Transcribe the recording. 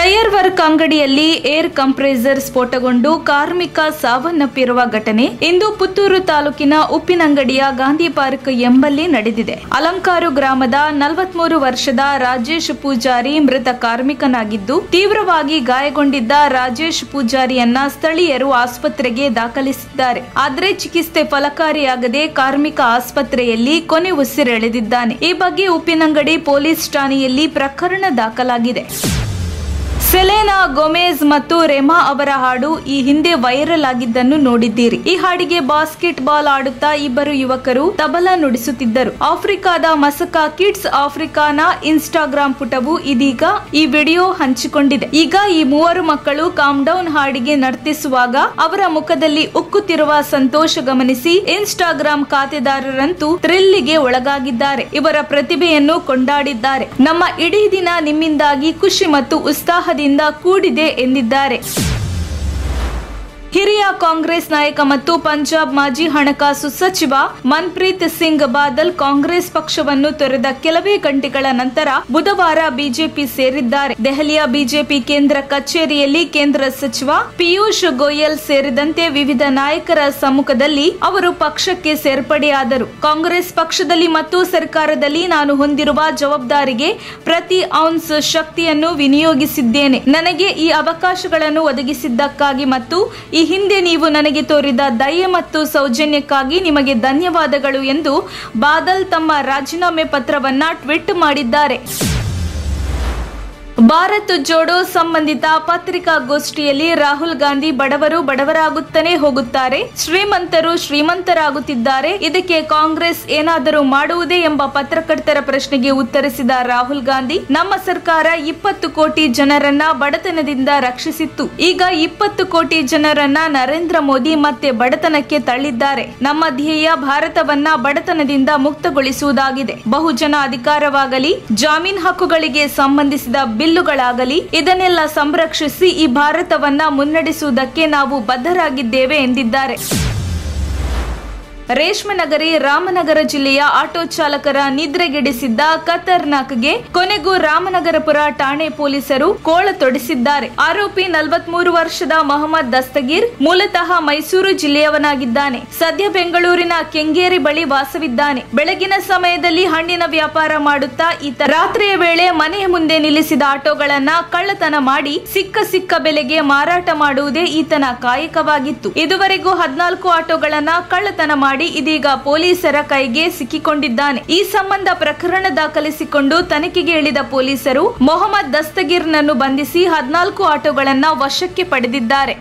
Tyre work ಅಂಗಡಿಯಲ್ಲಿ air compressor ಸ್ಫೋಟಗೊಂಡು ಕಾರ್ಮಿಕ ಸಾವನ್ನಪ್ಪಿರುವ ಘಟನೆ ಇಂದು ಪುತ್ತೂರು ತಾಲೂಕಿನ ಉಪ್ಪಿನಂಗಡಿಯ ಗಾಂಧಿ ಪಾರ್ಕ್ ಎಂಬಲ್ಲಿ ನಡೆದಿದೆ. ಅಲಂಕಾರು ಗ್ರಾಮದ 43 ವರ್ಷದ ರಾಜೇಶ್ ಪೂಜಾರಿ ಮೃತ ಕಾರ್ಮಿಕನಾಗಿದ್ದು, ತೀವ್ರವಾಗಿ ಗಾಯಗೊಂಡಿದ್ದ ರಾಜೇಶ್ ಪೂಜಾರಿಯನ್ನ ಸ್ಥಳೀಯರು ಆಸ್ಪತ್ರೆಗೆ ದಾಖಲಿಸಿದ್ದಾರೆ. ಆದರೆ ಚಿಕಿತ್ಸೆ ಫಲಕಾರಿಯಾಗದೆ ಕಾರ್ಮಿಕ ಆಸ್ಪತ್ರೆಯಲ್ಲಿ ಕೊನೆ ಉಸಿರೆಳೆದಿದ್ದಾನೆ. ಈ ಬಗ್ಗೆ ಉಪ್ಪಿನಂಗಡಿ ಪೊಲೀಸ್ ಠಾಣೆಯಲ್ಲಿ ಪ್ರಕರಣ ದಾಖಲಾಗಿದೆ. ಸೆಲೆನಾ ಗೊಮೆಜ್ ಮತ್ತು ರೆಮಾ ಅವರ ಹಾಡು ಈ ಹಿಂದೆ ವೈರಲ್ ಆಗಿದ್ದನ್ನು ನೋಡಿದ್ದೀರಿ. ಈ ಹಾಡಿಗೆ ಬಾಸ್ಕೆಟ್ ಬಾಲ್ ಆಡುತ್ತಾ ಇಬ್ಬರು ಯುವಕರು ತಬಲಾ ನುಡಿಸುತ್ತಿದ್ದರು. ಆಫ್ರಿಕಾದ ಮಸಕಾ ಕಿಡ್ಸ್ ಆಫ್ರಿಕಾನ ಇನ್ಸ್ಟಾಗ್ರಾಂ ಪುಟವು ಇದೀಗ ಈ ವಿಡಿಯೋ ಹಂಚಿಕೊಂಡಿದೆ. ಈಗ ಈ ಮೂವರು ಮಕ್ಕಳು ಕಾಮ್ ಡೌನ್ ಹಾಡಿಗೆ ನರ್ತಿಸುವಾಗ ಅವರ ಮುಖದಲ್ಲಿ ಉಕ್ಕುತ್ತಿರುವ ಸಂತೋಷ ಗಮನಿಸಿ ಇನ್ಸ್ಟಾಗ್ರಾಂ ಖಾತೆದಾರರಂತೂ ಥ್ರಿಲ್ಲಿಗೆ ಒಳಗಾಗಿದ್ದಾರೆ. ಇವರ ಪ್ರತಿಭೆಯನ್ನು ಕೊಂಡಾಡಿದ್ದಾರೆ. ನಮ್ಮ ಇಡೀ ದಿನ ನಿಮ್ಮಿಂದಾಗಿ ಖುಷಿ ಮತ್ತು ಉತ್ಸಾಹದಿಂದ ಕೂಡಿದೆ ಎಂದಿದ್ದಾರೆ. ಹಿರಿಯ ಕಾಂಗ್ರೆಸ್ ನಾಯಕ ಮತ್ತು ಪಂಜಾಬ್ ಮಾಜಿ ಹಣಕಾಸು ಸಚಿವ ಮನ್ಪ್ರೀತ್ ಸಿಂಗ್ ಬಾದಲ್ ಕಾಂಗ್ರೆಸ್ ಪಕ್ಷವನ್ನು ತೊರೆದ ಕೆಲವೇ ಗಂಟೆಗಳ ನಂತರ ಬುಧವಾರ ಬಿಜೆಪಿ ಸೇರಿದ್ದಾರೆ. ದೆಹಲಿಯ ಬಿಜೆಪಿ ಕೇಂದ್ರ ಕಚೇರಿಯಲ್ಲಿ ಕೇಂದ್ರ ಸಚಿವ ಪಿಯೂಷ್ ಗೋಯಲ್ ಸೇರಿದಂತೆ ವಿವಿಧ ನಾಯಕರ ಸಮ್ಮುಖದಲ್ಲಿ ಅವರು ಪಕ್ಷಕ್ಕೆ ಸೇರ್ಪಡೆಯಾದರು. ಕಾಂಗ್ರೆಸ್ ಪಕ್ಷದಲ್ಲಿ ಮತ್ತು ಸರ್ಕಾರದಲ್ಲಿ ನಾನು ಹೊಂದಿರುವ ಜವಾಬ್ದಾರಿಗೆ ಪ್ರತಿ ಔನ್ಸ್ ಶಕ್ತಿಯನ್ನು ವಿನಿಯೋಗಿಸಿದ್ದೇನೆ. ನನಗೆ ಈ ಅವಕಾಶಗಳನ್ನು ಒದಗಿಸಿದ್ದಕ್ಕಾಗಿ ಮತ್ತು ಈ ಹಿಂದೆ ನೀವು ನನಗೆ ತೋರಿದ ದಯೆ ಮತ್ತು ಸೌಜನ್ಯಕ್ಕಾಗಿ ನಿಮಗೆ ಧನ್ಯವಾದಗಳು ಎಂದು ಬಾದಲ್ ತಮ್ಮ ರಾಜೀನಾಮೆ ಪತ್ರವನ್ನ ಟ್ವೀಟ್ ಮಾಡಿದ್ದಾರೆ. ಭಾರತ್ ಜೋಡೋ ಸಂಬಂಧಿತ ಪತ್ರಿಕಾಗೋಷ್ಠಿಯಲ್ಲಿ ರಾಹುಲ್ ಗಾಂಧಿ ಬಡವರು ಬಡವರಾಗುತ್ತಾನೆ ಹೋಗುತ್ತಾರೆ, ಶ್ರೀಮಂತರು ಶ್ರೀಮಂತರಾಗುತ್ತಿದ್ದಾರೆ, ಇದಕ್ಕೆ ಕಾಂಗ್ರೆಸ್ ಏನಾದರೂ ಮಾಡುವುದೇ ಎಂಬ ಪತ್ರಕರ್ತರ ಪ್ರಶ್ನೆಗೆ ಉತ್ತರಿಸಿದ ರಾಹುಲ್ ಗಾಂಧಿ, ನಮ್ಮ ಸರ್ಕಾರ 20 ಕೋಟಿ ಜನರನ್ನ ಬಡತನದಿಂದ ರಕ್ಷಿಸಿತ್ತು. ಈಗ 20 ಕೋಟಿ ಜನರನ್ನ ನರೇಂದ್ರ ಮೋದಿ ಮತ್ತೆ ಬಡತನಕ್ಕೆ ತಳ್ಳಿದ್ದಾರೆ. ನಮ್ಮ ಧ್ಯೇಯ ಭಾರತವನ್ನ ಬಡತನದಿಂದ ಮುಕ್ತಗೊಳಿಸುವುದಾಗಿದೆ. ಬಹುಜನ ಅಧಿಕಾರವಾಗಲಿ, ಜಾಮೀನು ಹಕ್ಕುಗಳಿಗೆ ಸಂಬಂಧಿಸಿದ ಬಿಲ್ಲುಗಳಾಗಲಿ ಇದನ್ನೆಲ್ಲ ಸಂರಕ್ಷಿಸಿ ಈ ಭಾರತವನ್ನ ಮುನ್ನಡೆಸುವುದಕ್ಕೆ ನಾವು ಬದ್ಧರಾಗಿದ್ದೇವೆ ಎಂದಿದ್ದಾರೆ. ರೇಷ್ಮೆ ನಗರಿ ರಾಮನಗರ ಜಿಲ್ಲೆಯ ಆಟೋ ಚಾಲಕರ ನಿದ್ರೆಗೆಡಿಸಿದ್ದ ಖತರ್ನಾಕ್ಗೆ ಕೊನೆಗೂ ರಾಮನಗರಪುರ ಠಾಣೆ ಪೊಲೀಸರು ಕೋಳ ತೊಡಿಸಿದ್ದಾರೆ. ಆರೋಪಿ 43 ವರ್ಷದ ಮೊಹಮ್ಮದ್ ದಸ್ತಗೀರ್ ಮೂಲತಃ ಮೈಸೂರು ಜಿಲ್ಲೆಯವನಾಗಿದ್ದಾನೆ. ಸದ್ಯ ಬೆಂಗಳೂರಿನ ಕೆಂಗೇರಿ ಬಳಿ ವಾಸವಿದ್ದಾನೆ. ಬೆಳಗಿನ ಸಮಯದಲ್ಲಿ ಹಣ್ಣಿನ ವ್ಯಾಪಾರ ಮಾಡುತ್ತಾ ಈತ ರಾತ್ರಿಯ ವೇಳೆ ಮನೆಯ ಮುಂದೆ ನಿಲ್ಲಿಸಿದ ಆಟೋಗಳನ್ನ ಕಳ್ಳತನ ಮಾಡಿ ಸಿಕ್ಕ ಬೆಲೆಗೆ ಮಾರಾಟ ಮಾಡುವುದೇ ಈತನ ಕಾಯಕವಾಗಿತ್ತು. ಇದುವರೆಗೂ 14 ಆಟೋಗಳನ್ನ ಕಳ್ಳತನ ಮಾಡಿ ಇದೀಗ ಪೊಲೀಸರ ಕೈಗೆ ಸಿಕ್ಕಿಕೊಂಡಿದ್ದಾನೆ. ಈ ಸಂಬಂಧ ಪ್ರಕರಣ ದಾಖಲಿಸಿಕೊಂಡು ತನಿಖೆಗೆ ಇಳಿದ ಪೊಲೀಸರು ಮೊಹಮ್ಮದ್ ದಸ್ತಗೀರ್ನನ್ನು ಬಂಧಿಸಿ 14 ಆಟೋಗಳನ್ನ ವಶಕ್ಕೆ ಪಡೆದಿದ್ದಾರೆ.